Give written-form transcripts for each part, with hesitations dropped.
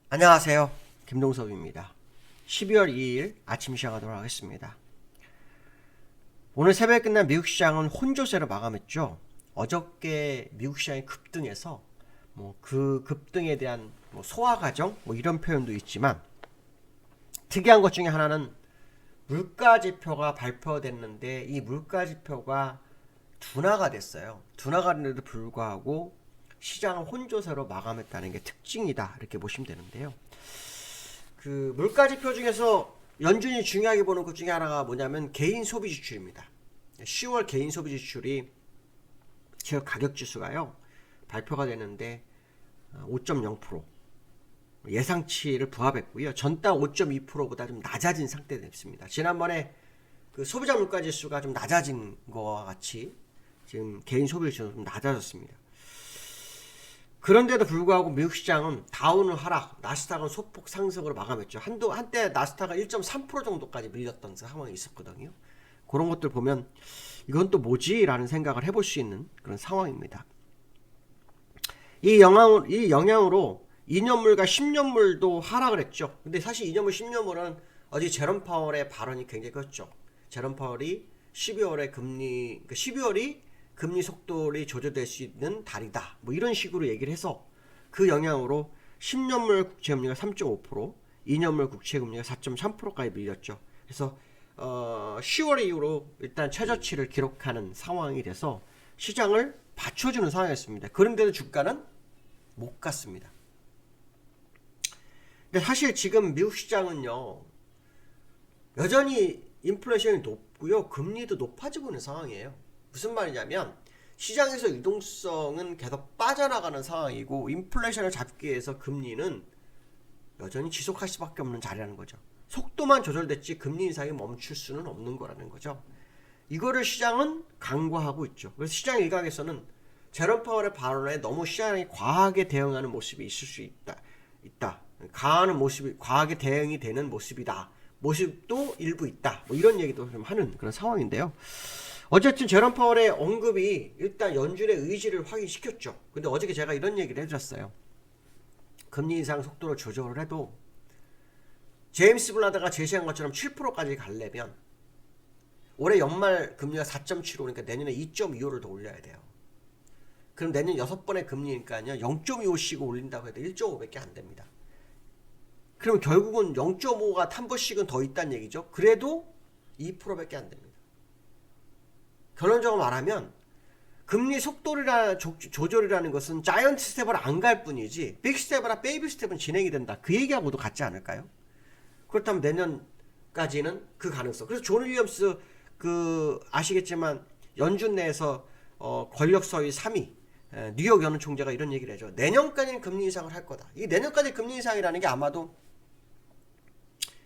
안녕하세요. 김동섭입니다. 12월 2일 아침 시작하도록 하겠습니다. 오늘 새벽에 끝난 미국 시장은 혼조세로 마감했죠. 어저께 미국 시장이 급등해서 그 급등에 대한 소화 과정 이런 표현도 있지만, 특이한 것 중에 하나는 물가 지표가 발표됐는데 이 물가 지표가 둔화가 됐어요. 둔화가 됐는데도 불구하고 시장은 혼조세로 마감했다는 게 특징이다, 이렇게 보시면 되는데요. 그 물가 지표 중에서 연준이 중요하게 보는 것 중에 하나가 뭐냐면 개인 소비 지출입니다. 10월 개인 소비 지출이 지역 가격 지수가요 발표가 되는데 5.0% 예상치를 부합했고요. 전달 5.2%보다 좀 낮아진 상태였습니다. 지난번에 그 소비자 물가 지수가 좀 낮아진 거와 같이 지금 개인 소비 지수는 좀 낮아졌습니다. 그런데도 불구하고 미국 시장은 다우는 하락, 나스닥은 소폭 상승으로 마감했죠. 한때 나스닥은 1.3% 정도까지 밀렸던 상황이 있었거든요. 그런 것들 보면 이건 또 뭐지? 라는 생각을 해볼 수 있는 그런 상황입니다. 이 영향으로 2년물과 10년물도 하락을 했죠. 근데 사실 2년물, 10년물은 어제 제롬 파월의 발언이 굉장히 컸죠. 제롬 파월이 12월에 12월이 금리 속도를 조절될 수 있는 달이다, 이런 식으로 얘기를 해서 그 영향으로 10년물 국채금리가 3.5%, 2년물 국채금리가 4.3%까지 밀렸죠. 그래서 10월 이후로 일단 최저치를 기록하는 상황이 돼서 시장을 받쳐주는 상황이었습니다. 그런데도 주가는 못 갔습니다. 근데 사실 지금 미국 시장은요, 여전히 인플레이션이 높고요, 금리도 높아지고 있는 상황이에요. 무슨 말이냐면 시장에서 유동성은 계속 빠져나가는 상황이고, 인플레이션을 잡기 위해서 금리는 여전히 지속할 수밖에 없는 자리라는 거죠. 속도만 조절됐지 금리 인상이 멈출 수는 없는 거라는 거죠. 이거를 시장은 간과하고 있죠. 그래서 시장 일각에서는 제롬 파월의 발언에 너무 시장이 과하게 대응하는 모습이 있을 수 있다. 강하는 모습이 과하게 대응이 되는 모습도 일부 있다. 이런 얘기도 좀 하는 그런 상황인데요. 어쨌든 제롬 파월의 언급이 일단 연준의 의지를 확인시켰죠. 근데 어저께 제가 이런 얘기를 해드렸어요. 금리 인상 속도를 조절을 해도 제임스 블라드가 제시한 것처럼 7%까지 가려면 올해 연말 금리가 4.75니까 내년에 2.25를 더 올려야 돼요. 그럼 내년 6번의 금리니까요 0.25씩 올린다고 해도 1.5밖에 안 됩니다. 그럼 결국은 0.5가 한 번씩은 더 있다는 얘기죠. 그래도 2%밖에 안 됩니다. 결론적으로 말하면 금리 속도를 조절이라는 것은 자이언트 스텝을 안 갈 뿐이지 빅 스텝이나 베이비 스텝은 진행이 된다, 그 얘기하고도 같지 않을까요? 그렇다면 내년까지는 그 가능성. 그래서 존 윌리엄스 아시겠지만 연준 내에서 권력 서위 3위 뉴욕 연은 총재가 이런 얘기를 해줘. 내년까지는 금리 인상을 할 거다. 이 내년까지 금리 인상이라는 게 아마도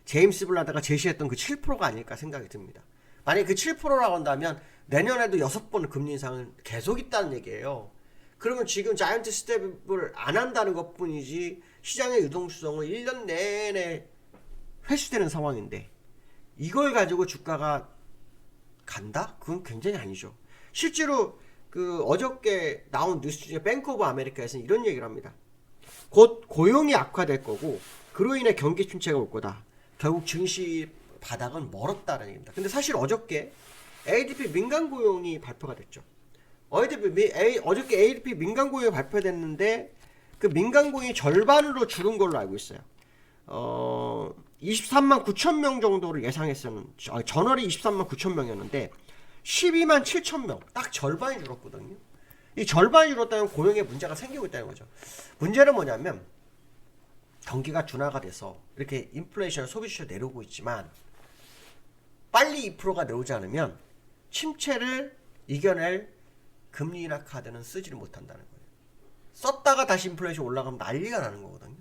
제임스 블라드가 제시했던 그 7%가 아닐까 생각이 듭니다. 만약에 그 7%라고 한다면 내년에도 6번 금리 인상은 계속 있다는 얘기예요. 그러면 지금 자이언트 스텝을 안 한다는 것 뿐이지 시장의 유동성은 1년 내내 회수되는 상황인데 이걸 가지고 주가가 간다? 그건 굉장히 아니죠. 실제로 어저께 나온 뉴스 중에 뱅크 오브 아메리카에서는 이런 얘기를 합니다. 곧 고용이 악화될 거고 그로 인해 경기 침체가 올 거다. 결국 증시 바닥은 멀었다는 얘기입니다. 근데 사실 어저께 ADP 민간 고용이 발표가 됐죠. 어저께 ADP 민간 고용이 발표됐는데 그 민간 고용이 절반으로 줄은 걸로 알고 있어요. 23만 9천 명 정도를 예상했었는, 전월이 23만 9천 명이었는데 12만 7천 명, 딱 절반이 줄었거든요. 이 절반이 줄었다면 고용에 문제가 생기고 있다는 거죠. 문제는 뭐냐면 경기가 둔화가 돼서 이렇게 인플레이션 소비지수 내려오고 있지만 빨리 2%가 내려오지 않으면 침체를 이겨낼 금리 인하 카드는 쓰지를 못한다는 거예요. 썼다가 다시 인플레이션 올라가면 난리가 나는 거거든요.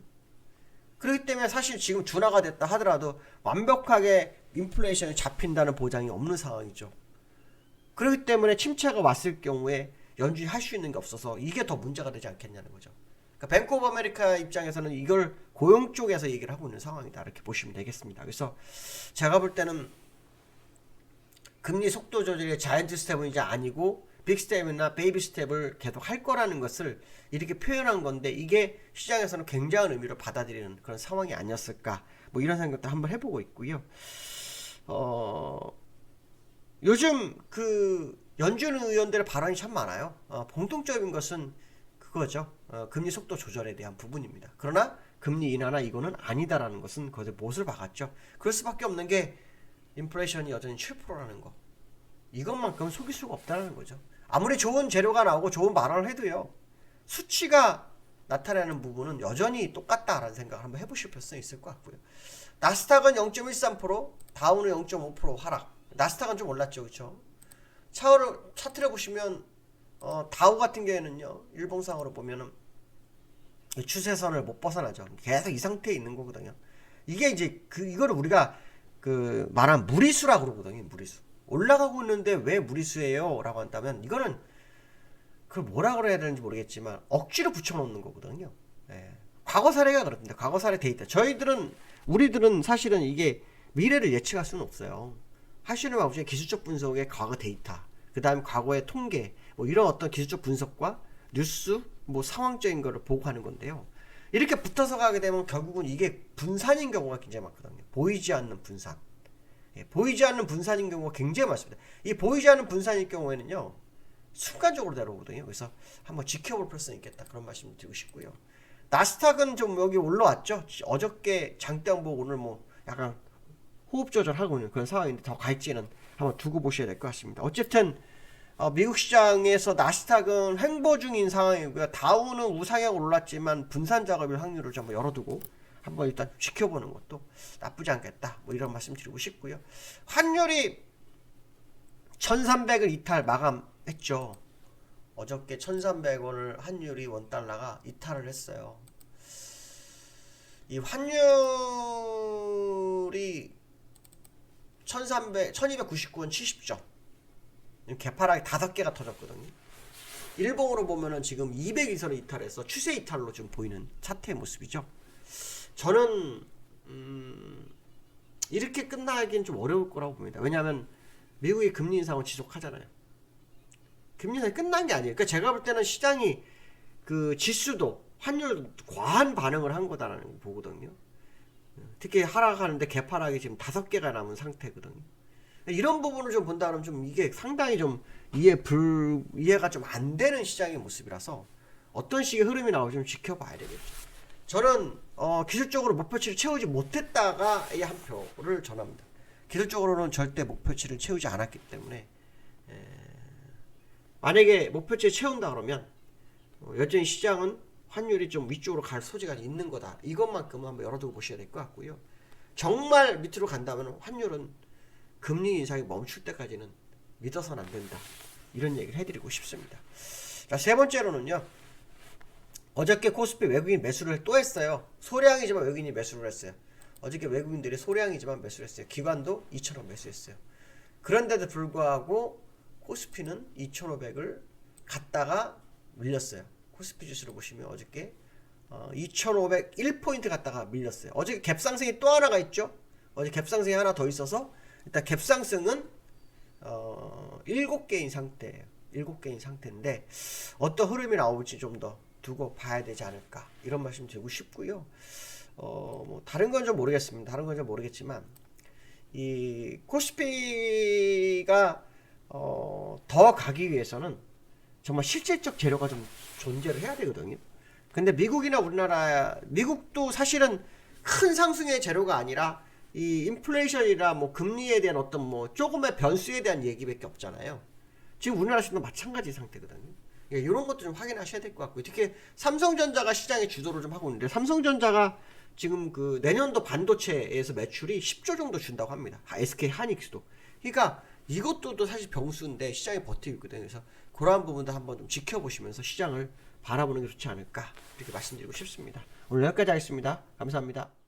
그렇기 때문에 사실 지금 둔화가 됐다 하더라도 완벽하게 인플레이션이 잡힌다는 보장이 없는 상황이죠. 그렇기 때문에 침체가 왔을 경우에 연준이 할 수 있는 게 없어서 이게 더 문제가 되지 않겠냐는 거죠. 그러니까 뱅크 오브 아메리카 입장에서는 이걸 고용 쪽에서 얘기를 하고 있는 상황이다, 이렇게 보시면 되겠습니다. 그래서 제가 볼 때는 금리 속도 조절의 자이언트 스텝은 이제 아니고 빅 스텝이나 베이비 스텝을 계속 할 거라는 것을 이렇게 표현한 건데, 이게 시장에서는 굉장한 의미로 받아들이는 그런 상황이 아니었을까, 뭐 이런 생각도 한번 해보고 있고요. 요즘 그 연준 의원들의 발언이 참 많아요. 공통적인 것은 그거죠. 금리 속도 조절에 대한 부분입니다. 그러나 금리 인하나 이거는 아니다라는 것은 거기서 못을 박았죠. 그럴 수밖에 없는 게 인플레이션이 여전히 7%라는 거. 이것만큼 속일 수가 없다는 거죠. 아무리 좋은 재료가 나오고 좋은 발언을 해도요, 수치가 나타내는 부분은 여전히 똑같다라는 생각을 한번 해보실 필요성이 있을 것 같고요. 나스닥은 0.13%, 다우는 0.5% 하락. 나스닥은 좀 올랐죠, 그렇죠? 차트를 보시면 다우 같은 경우에는요, 일봉상으로 보면은 추세선을 못 벗어나죠. 계속 이 상태에 있는 거거든요. 이게 이제 이거를 우리가 그 말한 무리수라고 그러거든요. 무리수. 올라가고 있는데 왜 무리수예요? 라고 한다면, 이거는 그 뭐라 그래야 되는지 모르겠지만 억지로 붙여놓는 거거든요. 예. 과거 사례가 그렇습니다. 과거 사례 데이터. 우리들은 사실은 이게 미래를 예측할 수는 없어요. 하시는 방법이 기술적 분석의 과거 데이터, 그 다음에 과거의 통계, 뭐 이런 어떤 기술적 분석과 뉴스, 뭐 상황적인 거를 보고하는 건데요. 이렇게 붙어서 가게 되면 결국은 이게 분산인 경우가 굉장히 많거든요. 보이지 않는 분산. 예, 보이지 않는 분산인 경우가 굉장히 많습니다. 이 보이지 않는 분산일 경우에는요, 순간적으로 내려오거든요. 그래서 한번 지켜볼 필요성이 있겠다, 그런 말씀 드리고 싶고요. 나스닥은 좀 여기 올라왔죠. 어저께 장대양 보고 오늘 뭐 약간 호흡 조절하고 있는 그런 상황인데, 더 갈지는 한번 두고 보셔야 될 것 같습니다. 어쨌든 미국 시장에서 나스닥은 횡보 중인 상황이고요. 다우는 우상향 올랐지만 분산 작업일 확률을 좀 열어두고 한번 일단 지켜보는 것도 나쁘지 않겠다, 뭐 이런 말씀 드리고 싶고요. 환율이 1300을 이탈 마감했죠. 어저께 1300원을 환율이 원달러가 이탈을 했어요. 이 환율이 1299원 70점. 개파락이 5개가 터졌거든요. 일봉으로 보면은 지금 200일선을 이탈해서 추세 이탈로 지금 보이는 차트의 모습이죠. 저는 이렇게 끝나기엔 좀 어려울 거라고 봅니다. 왜냐하면 미국의 금리 인상은 지속하잖아요. 금리 인상이 끝난 게 아니에요. 그러니까 제가 볼 때는 시장이 그 지수도 환율 과한 반응을 한 거다라는 거 보거든요. 특히 하락하는데 개파락이 지금 5개가 남은 상태거든요. 이런 부분을 좀 본다 그러면 좀 이게 상당히 좀 이해가 좀 안 되는 시장의 모습이라서 어떤 식의 흐름이 나올지 좀 지켜봐야 되겠죠. 저는 기술적으로 목표치를 채우지 못했다가 한 표를 전합니다. 기술적으로는 절대 목표치를 채우지 않았기 때문에, 만약에 목표치를 채운다 그러면 여전히 시장은 환율이 좀 위쪽으로 갈 소지가 있는 거다. 이것만큼은 한번 열어두고 보셔야 될 것 같고요. 정말 밑으로 간다면 환율은 금리 인상이 멈출 때까지는 믿어서는 안 된다, 이런 얘기를 해드리고 싶습니다. 자, 세 번째로는요, 어저께 코스피 외국인 매수를 또 했어요. 소량이지만 외국인이 매수를 했어요. 어저께 외국인들이 소량이지만 매수를 했어요. 기관도 2,000원 매수했어요. 그런데도 불구하고 코스피는 2,500을 갔다가 밀렸어요. 코스피 지수를 보시면 어저께 2,501포인트 갔다가 밀렸어요. 어저께 갭상승이 또 하나가 있죠. 어제 갭상승이 하나 더 있어서 일단 갭상승은 7개인 상태예요. 7개인 상태인데 어떤 흐름이 나올지 좀 더 두고 봐야 되지 않을까, 이런 말씀 드리고 싶고요. 뭐 다른 건 좀 모르겠습니다. 다른 건 좀 모르겠지만 이 코스피가 더 가기 위해서는 정말 실질적 재료가 좀 존재를 해야 되거든요. 근데 미국이나 우리나라, 미국도 사실은 큰 상승의 재료가 아니라 이 인플레이션이라 뭐 금리에 대한 어떤 뭐 조금의 변수에 대한 얘기밖에 없잖아요. 지금 우리나라 시장도 마찬가지 상태거든요. 이런 것도 좀 확인하셔야 될 것 같고요. 특히 삼성전자가 시장의 주도를 좀 하고 있는데, 삼성전자가 지금 그 내년도 반도체에서 매출이 10조 정도 준다고 합니다. SK 하이닉스도. 그러니까 이것도 또 사실 병수인데 시장이 버티고 있거든요. 그래서 그러한 부분도 한번 좀 지켜보시면서 시장을 바라보는 게 좋지 않을까, 이렇게 말씀드리고 싶습니다. 오늘 여기까지 하겠습니다. 감사합니다.